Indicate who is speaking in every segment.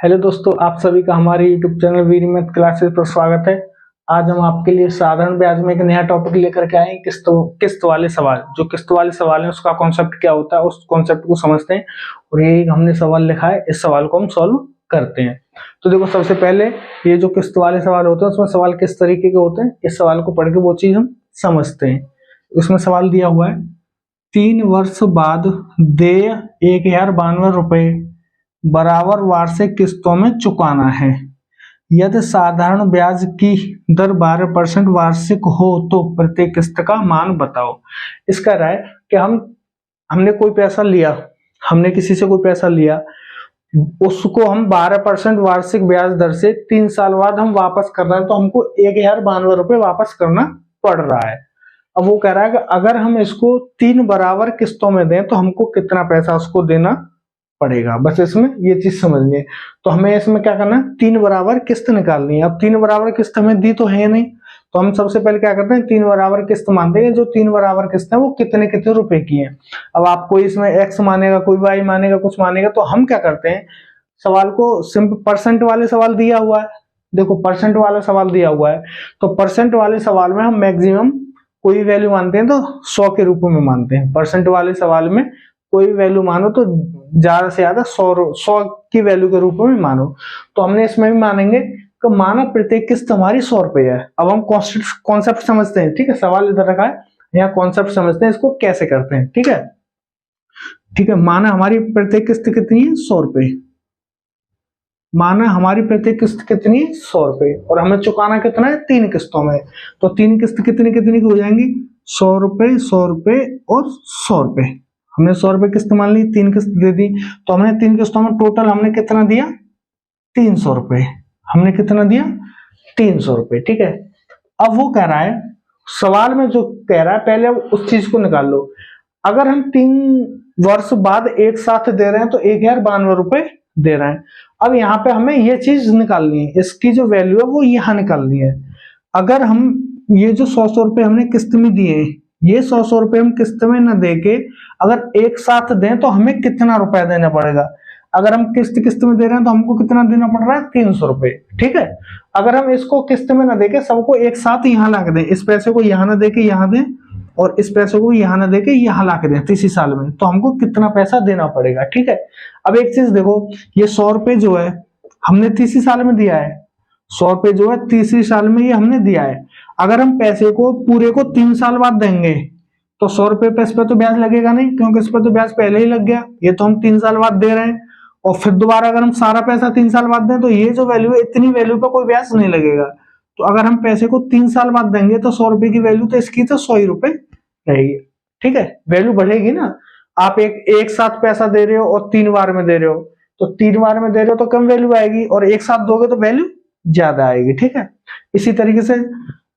Speaker 1: Hello दोस्तों, आप सभी का हमारे YouTube चैनल वीर मैथ क्लासेस पर स्वागत है। आज हम आपके लिए साधारण ब्याज में एक नया टॉपिक लेकर के आए हैं, किस्त वाले सवाल। जो किस्त वाले सवाल है उसका कॉन्सेप्ट क्या होता है, उस कॉन्सेप्ट को समझते हैं और ये हमने सवाल लिखा है, इस सवाल को हम सॉल्व करते हैं। तो देखो, सबसे पहले ये जो किस्त वाले सवाल होते हैं उसमें सवाल किस तरीके के होते हैं, इस सवाल को पढ़ के वो चीज हम समझते हैं। उसमें सवाल दिया हुआ है 3 वर्ष बाद देय 1092 रुपए बराबर वार्षिक किस्तों में चुकाना है। यदि साधारण ब्याज की दर 12% वार्षिक हो तो प्रत्येक किस्त का मान बताओ। इसका राय कि हमने कोई पैसा लिया, हमने किसी से कोई पैसा लिया, उसको हम 12% वार्षिक ब्याज दर से 3 साल बाद हम वापस कर रहे हैं, तो हमको 1092 रुपए वापस करना पड़ रहा है। अब वो कह रहा है कि अगर हम इसको 3 बराबर किस्तों में दें तो हमको कितना पैसा उसको देना पड़ेगा। बस इसमें ये चीज समझनी है। तो हमें इसमें क्या करना है, 3 बराबर किस्त निकालनी है। अब 3 बराबर किस्त हमें दी तो है नहीं, तो हम सबसे पहले क्या करते हैं, 3 बराबर किस्त मानते हैं। जो 3 बराबर किस्त है वो कितने कितने रुपए की है। अब आप कोई इसमें एक्स मानेगा, कोई वाई मानेगा, कुछ मानेगा, तो हम क्या करते हैं, सवाल को सिंपल परसेंट वाले सवाल दिया हुआ है, देखो परसेंट वाला सवाल दिया हुआ है, तो परसेंट वाले सवाल में हम मैक्सिमम कोई वैल्यू मानते हैं तो 100 के रूप में मानते हैं। परसेंट वाले सवाल में कोई वैल्यू मानो तो ज्यादा से ज्यादा 100 की वैल्यू के रूप में मानो। तो हमने इसमें भी मानेंगे कि माना प्रत्येक किस्त हमारी 100 रुपए है। अब हम कॉन्सेप्ट समझते हैं, ठीक है। सवाल इधर रखा है, यहाँ कॉन्सेप्ट समझते हैं, इसको कैसे करते हैं, ठीक है। ठीक है, माना हमारी प्रत्येक किस्त कितनी है, 100 रुपए। माना हमारी प्रत्येक किस्त कितनी है, 100 रुपए, और हमें चुकाना कितना है, 3 किस्तों में। तो 3 किस्त कितनी कितनी की हो जाएंगी, 100 रुपए, 100 रुपए और 100 रुपए। हमने 100 रुपए किस्त मान ली, 3 किस्त दे दी, तो हमने 3 किस्तों में टोटल हमने कितना दिया, 300 रुपए। हमने कितना दिया, 300 रुपए, ठीक है। अब वो कह रहा है, सवाल में जो कह रहा है, पहले उस चीज को निकाल लो। अगर हम 3 वर्ष बाद एक साथ दे रहे हैं तो 1092 रुपए दे रहे हैं। अब यहाँ पे हमें ये चीज निकालनी है, इसकी जो वैल्यू है वो यहाँ निकालनी है। अगर हम ये जो 100 रुपए हमने किस्त में दिए, ये 100 रुपए हम किस्त में न दे के अगर एक साथ दें तो हमें कितना रुपया देना पड़ेगा। अगर हम किस्त किस्त में दे रहे हैं तो हमको कितना देना पड़ रहा है, 300 रुपए, ठीक है। अगर हम इसको किस्त में न देके सबको एक साथ यहाँ ला के दें, इस पैसे को यहाँ न देके यहाँ दें और इस पैसे को यहाँ न देके यहाँ ला के दें तीसरी साल में, तो हमको कितना पैसा देना पड़ेगा, ठीक है। अब एक चीज देखो, ये 100 रुपए जो है हमने तीसरी साल में दिया है, 100 रुपए जो है तीसरी साल में ये हमने दिया है। अगर हम पैसे को पूरे को 3 साल बाद देंगे तो 100 रुपए पे इस पे तो ब्याज लगेगा नहीं, क्योंकि इस पे तो ब्याज पहले ही लग गया। ये तो हम 3 साल बाद दे रहे हैं, और फिर दोबारा अगर हम सारा पैसा 3 साल बाद दें तो ये जो वैल्यू है, इतनी वैल्यू पे कोई ब्याज नहीं लगेगा। तो अगर हम पैसे को 3 साल बाद देंगे तो 100 रुपए की वैल्यू तो इसकी तो 100 ही रुपए रहेगी, ठीक है। वैल्यू बढ़ेगी ना। आप एक साथ पैसा दे रहे हो और 3 बार में दे रहे हो, तो 3 बार में दे रहे हो तो कम वैल्यू आएगी, और एक साथ दोगे तो वैल्यू ज्यादा आएगी, ठीक है। इसी तरीके से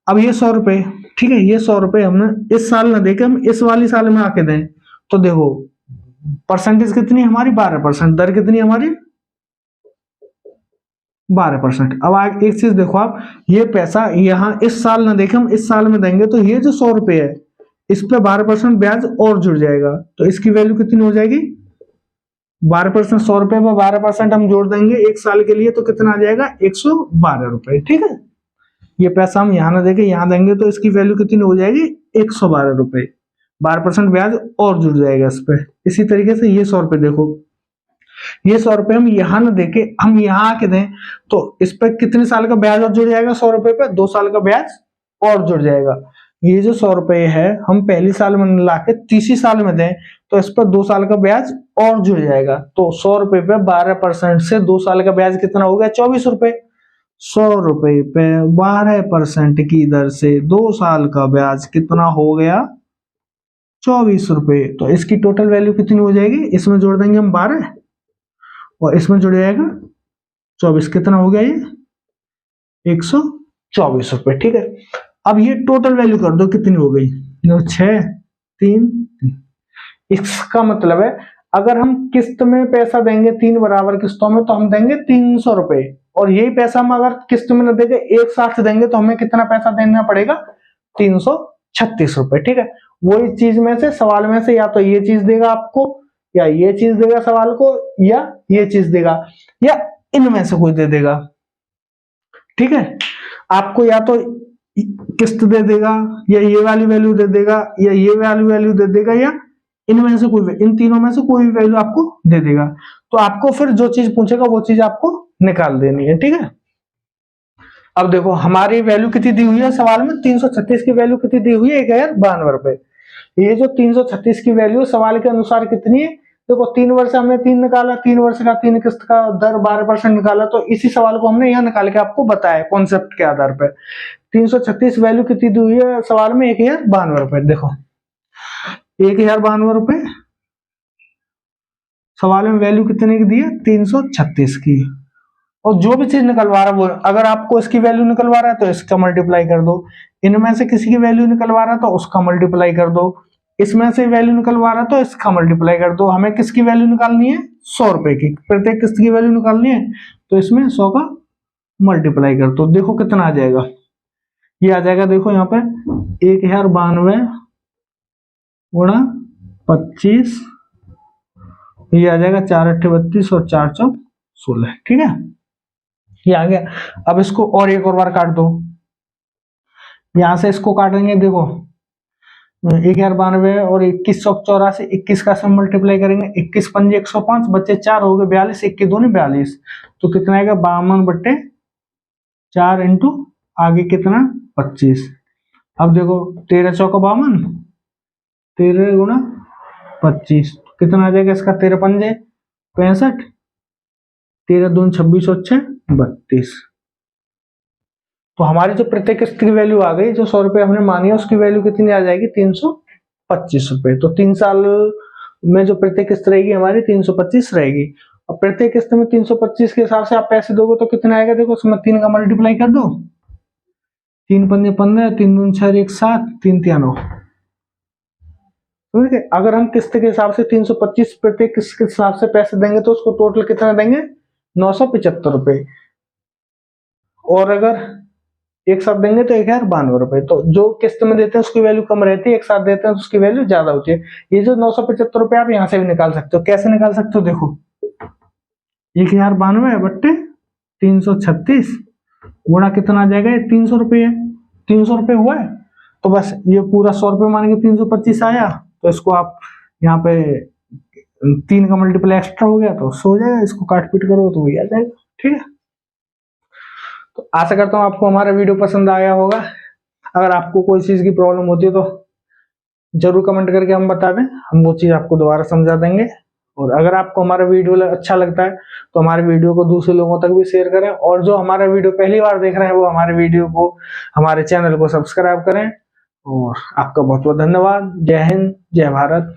Speaker 1: अब ये 100 रुपए, ठीक है, ये 100 रुपए हमने इस साल ना देके हम इस वाली साल में आके दें, तो देखो परसेंटेज कितनी हमारी, 12%। दर कितनी हमारी, 12%। अब आगे एक चीज देखो आप, ये पैसा यहाँ इस साल ना देके हम इस साल में देंगे तो ये जो 100 रुपए है इस पे 12% ब्याज और जुड़ जाएगा, तो इसकी वैल्यू कितनी हो जाएगी, 12%। 100 रुपए में 12% हम जोड़ देंगे एक साल के लिए तो कितना आ जाएगा, 112 रुपए, ठीक है। ये पैसा हम यहाँ ना देके यहाँ देंगे तो इसकी वैल्यू कितनी हो जाएगी, 112 रुपए। 12% ब्याज और जुड़ जाएगा इस पे। इसी तरीके से ये 100 रुपए देखो, ये 100 रुपए हम यहाँ ना देके हम यहाँ आके दें तो इस पे कितने साल का ब्याज और जुड़ जाएगा, 100 रुपए पे 2 साल का ब्याज और जुड़ जाएगा। ये जो 100 रुपए है हम पहली साल में लाके तीसरी साल में दें तो इस पर 2 साल का ब्याज और जुड़ जाएगा। तो 100 रुपए पे 12% से 2 साल का ब्याज कितना हो गया, 24 रुपए। 100 रुपए पे 12% की दर से 2 साल का ब्याज कितना हो गया, 24 रुपए। तो इसकी टोटल वैल्यू कितनी हो जाएगी, इसमें जोड़ देंगे हम 12 और इसमें जुड़ जाएगा 24, कितना हो गया ये, 124 रुपए, ठीक है। अब ये टोटल वैल्यू कर दो कितनी हो गई, 6 3 3। इसका मतलब है अगर हम किस्त में पैसा देंगे 3 बराबर किस्तों में तो हम देंगे 300 रुपए, और यही पैसा हम अगर किस्त में न देके एक साथ देंगे तो हमें कितना पैसा देना पड़ेगा, 336 रुपए, ठीक है। वही चीज में से सवाल में से या तो ये चीज देगा आपको, या ये चीज देगा सवाल को, या ये चीज देगा, या इनमें से कोई दे देगा। ठीक है, आपको या तो किस्त दे देगा, या ये वाली वैल्यू दे देगा, या ये वाली वैल्यू दे देगा, या इनमें से कोई, इन तीनों में से कोई भी वैल्यू आपको दे देगा। तो आपको फिर जो चीज पूछेगा वो चीज आपको निकाल देनी है। ठीक है, अब देखो हमारी वैल्यू कितनी दी हुई है सवाल में, 336 की वैल्यू कितनी दी हुई है, 1092 रुपए। ये जो 336 की वैल्यू सवाल के अनुसार कितनी है, देखो 3 वर्ष हमने 3 निकाला, 3 वर्ष का 3 किस्त का दर 12% निकाला, तो इसी सवाल को हमने यहाँ निकाल के आपको बताया कॉन्सेप्ट के आधार पर। 336 वैल्यू कितनी दी हुई है सवाल में, 1092 रुपए। देखो 1092 रुपए सवाल में वैल्यू कितने की दी है, 336 की। और जो भी चीज निकलवा रहा है वो, अगर आपको इसकी वैल्यू निकलवा रहा है तो इसका मल्टीप्लाई कर दो, इनमें से किसी की वैल्यू निकलवा रहा है तो उसका मल्टीप्लाई कर दो, इसमें से वैल्यू निकलवा रहा है तो इसका मल्टीप्लाई कर दो। हमें किसकी वैल्यू निकालनी है, 100 रुपए की, प्रत्येक किस्त की वैल्यू निकालनी है, तो इसमें 100 का मल्टीप्लाई कर दो। देखो कितना आ जाएगा, ये आ जाएगा, देखो यहाँ पे 1092 गुणा 25, ये आ जाएगा 4 8 32 और 4 4 16। ठीक है, ये आ गया। अब इसको और एक और बार काट दो, यहां से इसको काटेंगे, देखो 1092 और 2184, 21 का से मल्टीप्लाई करेंगे, 21 पंजे 105, बच्चे 4 हो गए 42, 21 दूनी 42, तो कितना आएगा 52/4 इंटू आगे कितना 25। अब देखो 13 चौका 52, 13 गुणा 25 कितना आ जाएगा इसका, 13 पंजे 65, 13 दून 26 और 6 32। तो हमारी जो प्रत्येक किस्त की वैल्यू आ गई, जो 100 रुपए हमने मानी है उसकी वैल्यू कितनी आ जाएगी, 325 रुपए। तो 3 साल में जो प्रत्येक किस्त रहेगी हमारी 325 रहेगी। और प्रत्येक किस्त में 325 के हिसाब से आप पैसे दोगे तो कितना आएगा, देखो उसमें 3 का मल्टीप्लाई कर दो, 3 पंजे 15, 3 दून 6 1 7, 3 3 9। ठीक है, अगर हम किस्त के हिसाब से 325 प्रत्येक किस्त के हिसाब से पैसे देंगे तो उसको टोटल कितना देंगे, 975 रुपए। और अगर एक साथ देंगे तो 1092 रुपए। तो जो किस्त में देते हैं उसकी वैल्यू कम रहती है, एक साथ देते हैं तो उसकी वैल्यू ज्यादा होती है। ये जो 975 रुपए आप यहाँ से भी निकाल सकते हो। कैसे निकाल सकते हो, देखो 1092/336 गुणा कितना आ जाएगा, 300 रुपये है, 300 रुपये हुआ है, तो बस ये पूरा 100 रुपये मान के 325 आया, तो इसको आप यहाँ पे 3 का मल्टीप्लाई एक्स्ट्रा हो गया तो 100 हो जाएगा, इसको काट पीट करो तो वही आ जाएगा। ठीक है, तो आशा करता हूँ आपको हमारा वीडियो पसंद आया होगा। अगर आपको कोई चीज की प्रॉब्लम होती है तो जरूर कमेंट करके हम बता दें, हम वो चीज आपको दोबारा समझा देंगे। और अगर आपको हमारा वीडियो अच्छा लगता है तो हमारे वीडियो को दूसरे लोगों तक भी शेयर करें, और जो हमारा वीडियो पहली बार देख रहे हैं वो हमारे वीडियो को, हमारे चैनल को सब्सक्राइब करें। और आपका बहुत बहुत धन्यवाद। जय हिंद, जय भारत।